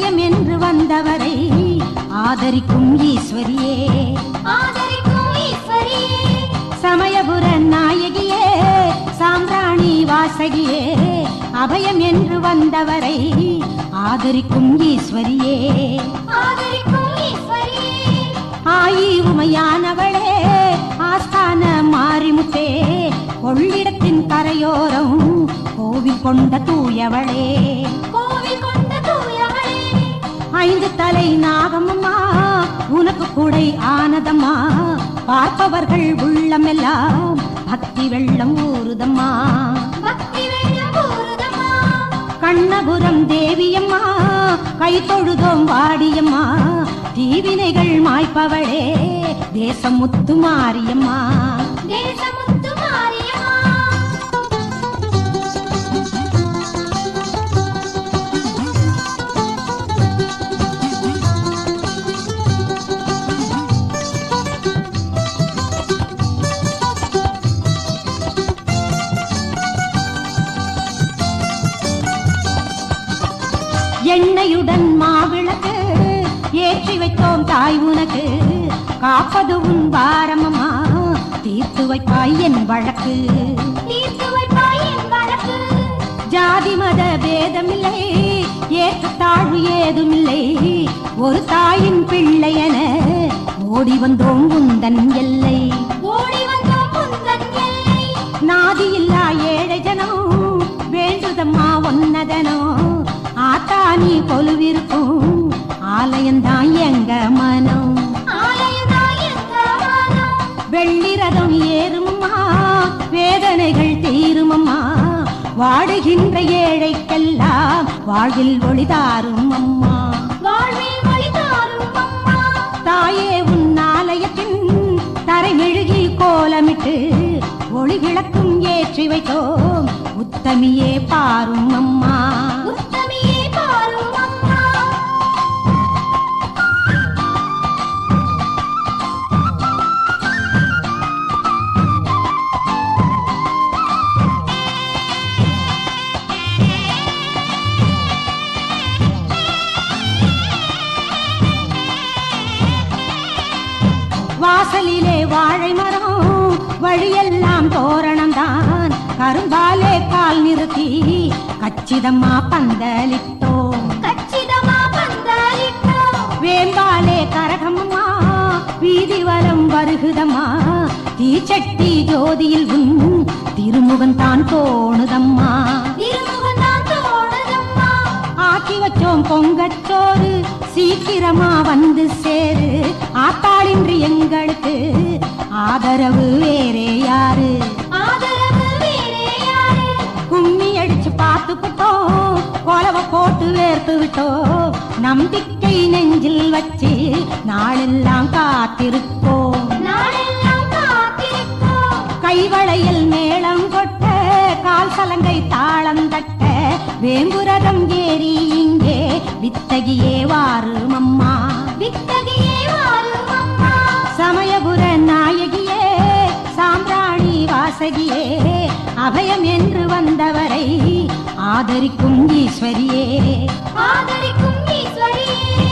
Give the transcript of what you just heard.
அபயம் என்று வந்தவரை ஆதரிக்கும் ஈஸ்வரியே, ஆதரிக்கும் ஈஸ்வரியே, சமயபுர நாயகியே, சாம்பிராணி வாசகியே, அபயம் என்று வந்தவரை ஆதரிக்கும் ஈஸ்வரியே, ஆதரிக்கும் ஈஸ்வரியே, ஆயி உமையானவளே, ஆஸ்தான மாரிமுத்தே, கொள்ளிடத்தின் கரையோரம் கோவில் கொண்ட தூயவளே, கோவில் கொண்ட தூயவளே, 5 தலை நாகமம்மா உனக்கு கூடை ஆனதம்மா, பார்ப்பவர்கள் உள்ளமெல்லாம் பக்தி வெள்ளம் ஊறுதம்மா, பக்தி வெள்ளம் ஊறுதம்மா, கண்ணபுரம் தேவியம்மா கை தொழுதோம் வாடியம்மா, தீவினைகள் மாய்ப்பவளே தேசம் முத்து மாரியம்மா, தேசமுத்து மாரியம்மா, எண்ணெயுடன் மாவிளக்கு ஏற்றி வைத்தோம் தாய் உனக்கு, காப்பது உன் பாரமம்மா தீர்த்து வைப்பாய் என் வழக்கு, தீர்த்து வைப்பாய் என் வழக்கு, ஜாதி மத பேதமில்லை ஏற்றத்தாழ்வு ஏதுமில்லை, ஒரு தாயின் பிள்ளை என ஓடி வந்தோம் உந்தன் எல்லை, ஓடி வந்தோம் உந்தன் எல்லை, நாதியில்லா ஏழை ஜனம் வேண்டுதம்மா ஒன்னதனோ, ஆத்தானி கொலுவிருக்கும் ஆலயந்தான் எங்க மனம், ஆலயம்தான் எங்க மனம், வெள்ளி ரதம் ஏறுமம்மா வேதனைகள் தீருமம்மா, வாடுகின்ற ஏழைக்கெல்லாம் வாழ்வில் ஒளிதாரும் அம்மா, வாழ்வில் ஒளி தாரும் அம்மா, தாயே உன் ஆலயத்தின் தரை மெழுகி கோலமிட்டு ஒளி விளக்கும் ஏற்றி வைத்தோம், உத்தமியே பாரும் அம்மா, உத்தமியே பாரும் அம்மா, வாசலிலே வாழை மரம் வழியெல்லாம் தோரணம்தான், கரும்பாலே கால் நிறுத்தி கச்சிதம்மா பந்தலிட்டோம், கச்சிதமா பந்தலிட்டோம், வேம்பாலே கரகமம்மா வீதி வலம் வருகுதம்மா, தீச்சட்டி ஜோதியில் உன் திருமுகம் தான் தோணுதம்மா, திருமுகந்தான் தோணுதம்மா, ஆக்கி வச்சோம் பொங்கச்சோறு சீக்கிரமா வந்து சேரு, ஆத்தாளின்றி எங்களுக்கு ஆதரவு வேறே யாரு, ஆதரவு வேறே யாரு, கும்மி அடிச்சு பார்த்துக்கிட்டோம் கொலவ போட்டு வேர்த்து விட்டோம், நம்பிக்கை நெஞ்சில் வச்சு நாளெல்லாம் காத்திருப்போம், நாளெல்லாம் காத்திருப்போம், கைவளையில் மேளம் கொட்ட கால் சலங்கை தாளம் தட்ட, வேம்புரதம் ஏறி இங்கே வித்தகியே வாரும் அம்மா, வித்தகியே வாரும் அம்மா, சமயபுர நாயகியே, சாம்பிராணி வாசகியே, அபயம் என்று வந்தவரை ஆதரிக்கும் ஈஸ்வரியே, ஆதரிக்கும் ஈஸ்வரியே,